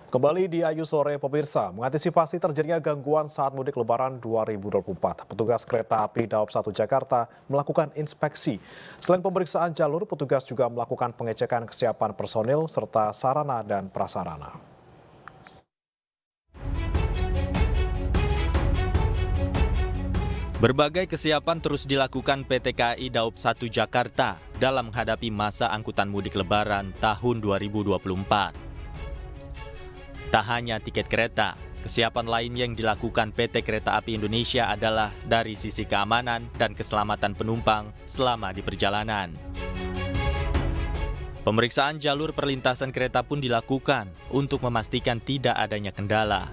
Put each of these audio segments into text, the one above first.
Kembali di Ayu Sore pemirsa, mengantisipasi terjadinya gangguan saat mudik Lebaran 2024, petugas kereta api Daob 1 Jakarta melakukan inspeksi. Selain pemeriksaan jalur, petugas juga melakukan pengecekan kesiapan personil serta sarana dan prasarana. Berbagai kesiapan terus dilakukan PT KAI Daob 1 Jakarta dalam menghadapi masa angkutan mudik Lebaran tahun 2024. Tak hanya tiket kereta, kesiapan lain yang dilakukan PT Kereta Api Indonesia adalah dari sisi keamanan dan keselamatan penumpang selama di perjalanan. Pemeriksaan jalur perlintasan kereta pun dilakukan untuk memastikan tidak adanya kendala.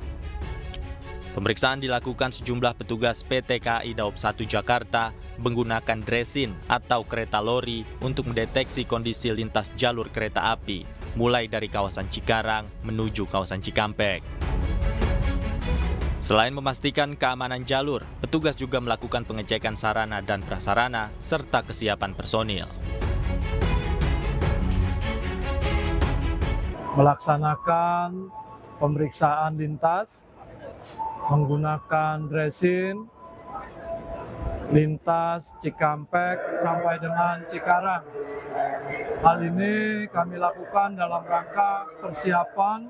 Pemeriksaan dilakukan sejumlah petugas PT KAI Daob 1 Jakarta menggunakan dresin atau kereta lori untuk mendeteksi kondisi lintas jalur kereta api, mulai dari kawasan Cikarang menuju kawasan Cikampek. Selain memastikan keamanan jalur, petugas juga melakukan pengecekan sarana dan prasarana serta kesiapan personil. Melaksanakan pemeriksaan lintas menggunakan dresin lintas Cikampek sampai dengan Cikarang. Hal ini kami lakukan dalam rangka persiapan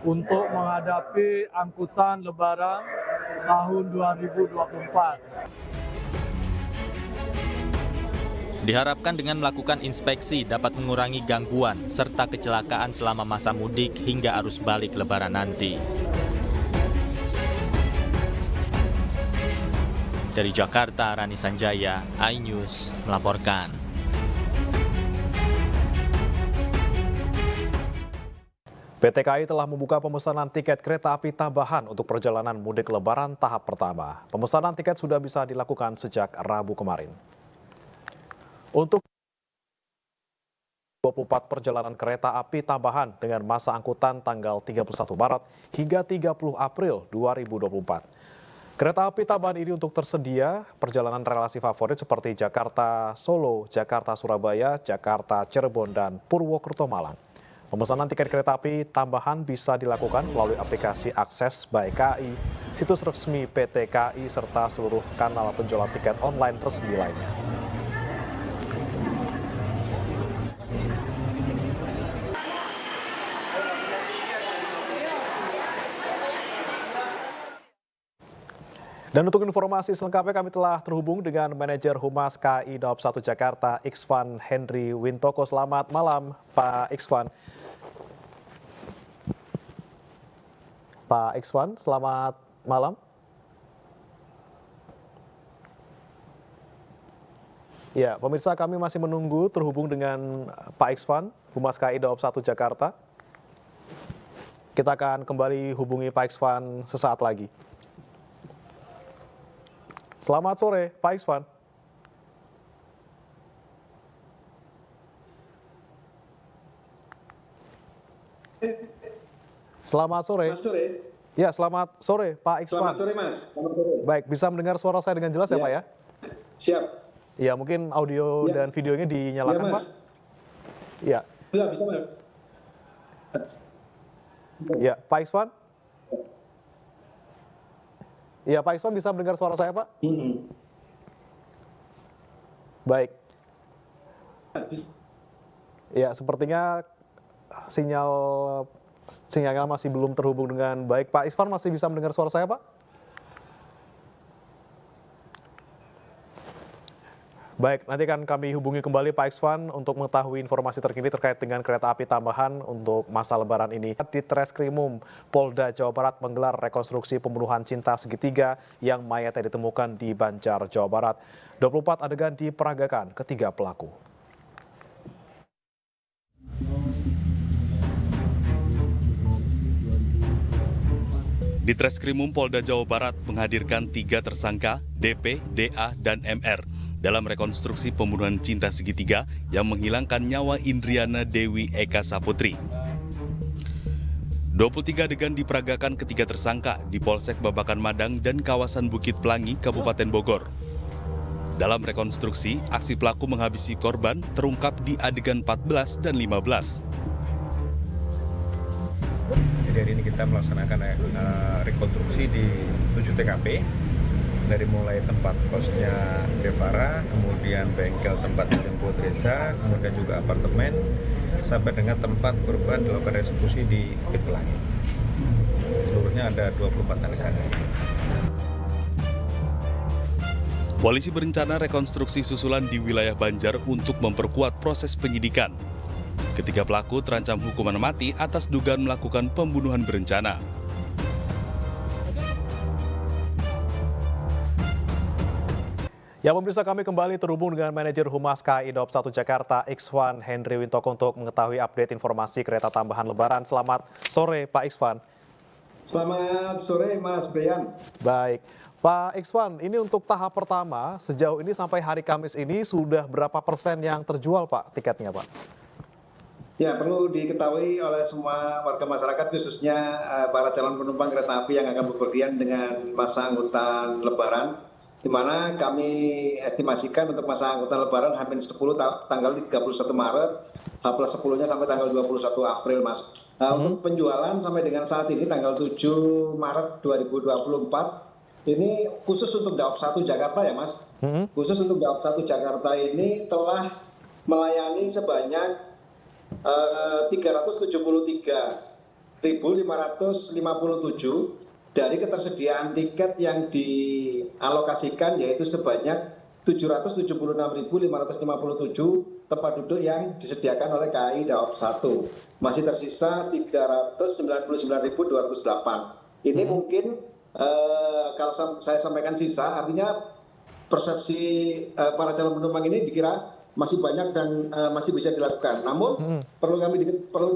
untuk menghadapi angkutan Lebaran tahun 2024. Diharapkan dengan melakukan inspeksi dapat mengurangi gangguan serta kecelakaan selama masa mudik hingga arus balik Lebaran nanti. Dari Jakarta, Rani Sanjaya, iNews melaporkan. PT KAI telah membuka pemesanan tiket kereta api tambahan untuk perjalanan mudik Lebaran tahap pertama. Pemesanan tiket sudah bisa dilakukan sejak Rabu kemarin. Untuk 24 perjalanan kereta api tambahan dengan masa angkutan tanggal 31 Maret hingga 30 April 2024. Kereta api tambahan ini untuk tersedia perjalanan relasi favorit seperti Jakarta-Solo, Jakarta-Surabaya, Jakarta-Cirebon, dan Purwokerto-Malang. Pemesanan tiket kereta api tambahan bisa dilakukan melalui aplikasi Akses by KAI, situs resmi PT KAI, serta seluruh kanal penjualan tiket online resmi lainnya. Dan untuk informasi selengkapnya kami telah terhubung dengan manajer Humas KAI Daob 1 Jakarta, Iksvan Henry Wintoko. Selamat malam, Pak Iksvan. Pak Iksvan, selamat malam. Ya, pemirsa, kami masih menunggu terhubung dengan Pak Iksvan, Humas KAI Daob 1 Jakarta. Kita akan kembali hubungi Pak Iksvan sesaat lagi. Selamat sore, Pak Iksvan. Selamat sore. Selamat sore. Ya, selamat sore, Pak Iksvan. Selamat sore, Mas. Selamat sore. Baik, bisa mendengar suara saya dengan jelas ya, Pak ya? Siap. Ya, mungkin audio dan videonya dinyalakan, Mas. Pak. Ya. Ya, bisa, Mas. Ya, Pak Iksvan. Ya, Pak Iksvan bisa mendengar suara saya, Pak? Baik. Ya, sepertinya sinyalnya masih belum terhubung dengan baik. Pak Iksvan masih bisa mendengar suara saya, Pak? Baik, nanti akan kami hubungi kembali Pak Iksvan untuk mengetahui informasi terkini terkait dengan kereta api tambahan untuk masa Lebaran ini. Di Treskrimum Polda Jawa Barat menggelar rekonstruksi pembunuhan cinta segitiga yang mayatnya ditemukan di Banjar, Jawa Barat. 24 adegan diperagakan ketiga pelaku. Di Treskrimum Polda Jawa Barat menghadirkan 3 tersangka DP, DA, dan MR dalam rekonstruksi pembunuhan cinta segitiga yang menghilangkan nyawa Indriana Dewi Eka Saputri. 23 adegan diperagakan ketiga tersangka di Polsek Babakan Madang dan kawasan Bukit Pelangi, Kabupaten Bogor. Dalam rekonstruksi, aksi pelaku menghabisi korban terungkap di adegan 14 dan 15. Dari kita melaksanakan rekonstruksi di 7 TKP, dari mulai tempat kosnya Devara, kemudian bengkel tempat menjemput Reza, kemudian juga apartemen, sampai dengan tempat korban dilakukan eksekusi di Bukit Pelangi. Seluruhnya ada 24 tahanan. Polisi berencana rekonstruksi susulan di wilayah Banjar untuk memperkuat proses penyidikan. Ketiga pelaku terancam hukuman mati atas dugaan melakukan pembunuhan berencana. Ya, pemirsa, kami kembali terhubung dengan manajer Humas KAI Daob 1 Jakarta, Ikhwan Henry Wintoko, untuk mengetahui update informasi kereta tambahan Lebaran. Selamat sore, Pak Ikhwan. Selamat sore, Mas Brian. Baik. Pak Ikhwan, ini untuk tahap pertama, sejauh ini sampai hari Kamis ini sudah berapa persen yang terjual, Pak, tiketnya, Pak? Ya, perlu diketahui oleh semua warga masyarakat, khususnya para calon penumpang kereta api yang akan bepergian dengan masa angkutan Lebaran, di mana kami estimasikan untuk masa angkutan Lebaran H-10 tanggal 31 Maret, H+10-nya sampai tanggal 21 April, Mas. Untuk penjualan sampai dengan saat ini tanggal 7 Maret 2024, ini khusus untuk Daob 1 Jakarta ya, Mas. Khusus untuk Daob 1 Jakarta ini telah melayani sebanyak 373.557 dari ketersediaan tiket yang dialokasikan, yaitu sebanyak 776.557 tempat duduk yang disediakan oleh KAI Daob 1. Masih tersisa 399.208. Ini mungkin kalau saya sampaikan sisa, artinya persepsi para calon penumpang ini dikira masih banyak dan masih bisa dilakukan. Namun perlu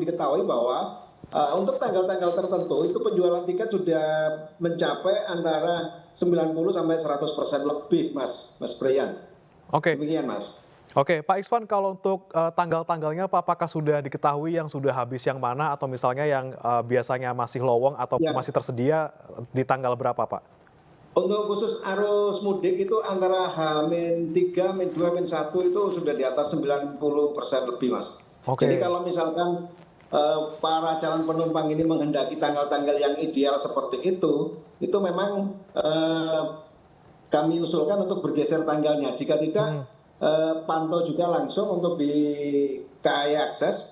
diketahui bahwa untuk tanggal-tanggal tertentu itu penjualan tiket sudah mencapai antara 90 sampai 100% lebih, Mas Brian. Oke. Demikian, Mas. Oke, Pak Ikhwan, kalau untuk tanggal-tanggalnya, Pak, apakah sudah diketahui yang sudah habis yang mana, atau misalnya yang biasanya masih lowong atau masih tersedia di tanggal berapa, Pak? Untuk khusus arus mudik itu antara H-3, H-2, H-1 itu sudah di atas 90% lebih, Mas. Oke. Jadi kalau misalkan para calon penumpang ini menghendaki tanggal-tanggal yang ideal seperti itu memang kami usulkan untuk bergeser tanggalnya. Jika tidak, pantau juga langsung untuk di KAI Akses,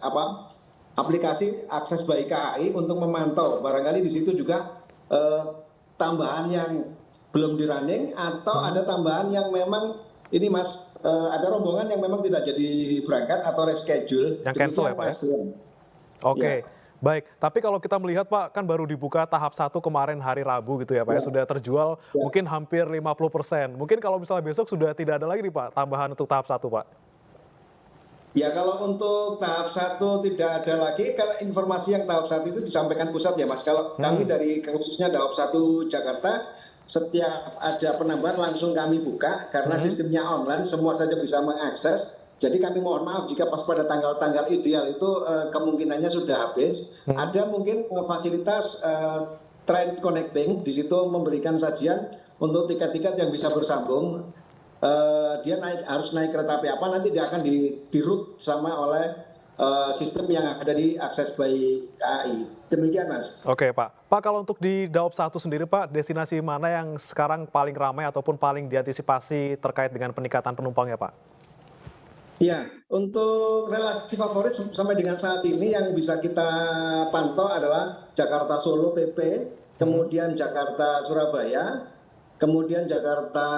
aplikasi Akses by KAI untuk memantau. Barangkali di situ juga tambahan yang belum di running, atau ada tambahan yang memang ini, Mas, ada rombongan yang memang tidak jadi berangkat atau reschedule. Yang cancel ya, Pak, ya? Oke. Ya. Baik, tapi kalau kita melihat, Pak, kan baru dibuka tahap 1 kemarin hari Rabu gitu ya, Pak, ya. Sudah terjual mungkin hampir 50%. Mungkin kalau misalnya besok sudah tidak ada lagi nih, Pak, tambahan untuk tahap 1, Pak. Ya, kalau untuk tahap 1 tidak ada lagi, kalau informasi yang tahap 1 itu disampaikan pusat ya, Mas. Kalau kami dari khususnya Daob 1 Jakarta, setiap ada penambahan langsung kami buka, karena sistemnya online, semua saja bisa mengakses. Jadi kami mohon maaf jika pas pada tanggal-tanggal ideal itu kemungkinannya sudah habis. Ada mungkin fasilitas train connecting, di situ memberikan sajian untuk tiket-tiket yang bisa bersambung. Dia harus naik kereta api apa, nanti dia akan di route sama oleh sistem yang ada di Akses by KAI. Demikian, Mas. Oke, Pak. Pak, kalau untuk di Daob 1 sendiri, Pak, destinasi mana yang sekarang paling ramai ataupun paling diantisipasi terkait dengan peningkatan penumpangnya, Pak? Ya, untuk relasi favorit sampai dengan saat ini yang bisa kita pantau adalah Jakarta Solo PP, kemudian Jakarta Surabaya, kemudian Jakarta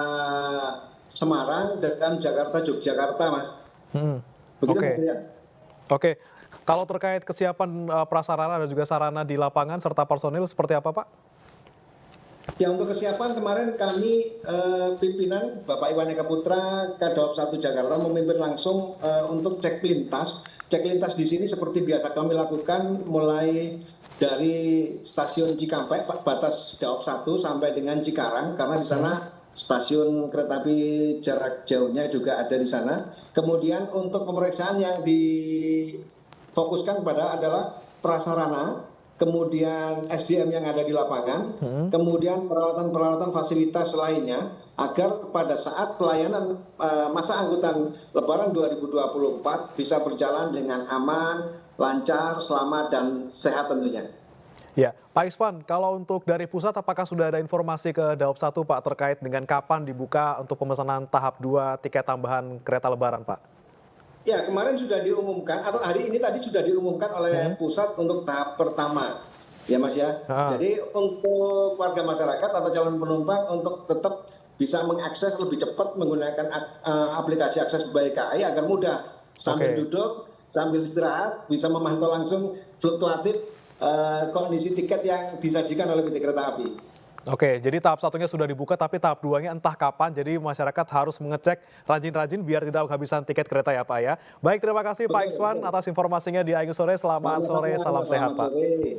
Semarang, dan Jakarta Yogyakarta, Mas. Begitu, Oke. Mas. Oke. Kalau terkait kesiapan prasarana dan juga sarana di lapangan serta personil seperti apa, Pak? Ya, untuk kesiapan kemarin kami pimpinan Bapak Iwan Eka Putra Kadaob 1 Jakarta memimpin langsung untuk cek lintas. Cek lintas di sini seperti biasa kami lakukan mulai dari stasiun Cikampek, batas Daob 1 sampai dengan Cikarang, karena di sana stasiun kereta api jarak jauhnya juga ada di sana. Kemudian untuk pemeriksaan yang difokuskan pada adalah prasarana, kemudian SDM yang ada di lapangan, kemudian peralatan-peralatan fasilitas lainnya, agar pada saat pelayanan masa angkutan Lebaran 2024 bisa berjalan dengan aman, lancar, selamat, dan sehat tentunya. Ya, Pak Isvan, kalau untuk dari pusat apakah sudah ada informasi ke Daob 1 Pak terkait dengan kapan dibuka untuk pemesanan tahap 2 tiket tambahan kereta lebaran Pak? Ya, kemarin sudah diumumkan atau hari ini tadi sudah diumumkan oleh pusat untuk tahap pertama. Ya Mas ya. Jadi untuk warga masyarakat atau calon penumpang untuk tetap bisa mengakses lebih cepat menggunakan aplikasi akses baik KAI agar mudah sambil duduk, sambil istirahat bisa memantau langsung fluktuatif kondisi tiket yang disajikan oleh PT Kereta Api. Oke, jadi tahap satunya sudah dibuka tapi tahap 2-nya entah kapan, jadi masyarakat harus mengecek rajin-rajin biar tidak kehabisan tiket kereta ya Pak ya. Baik, terima kasih Pak Iswan atas informasinya di Ayu Sore. Selamat sore, salam sehat Pak. Sore.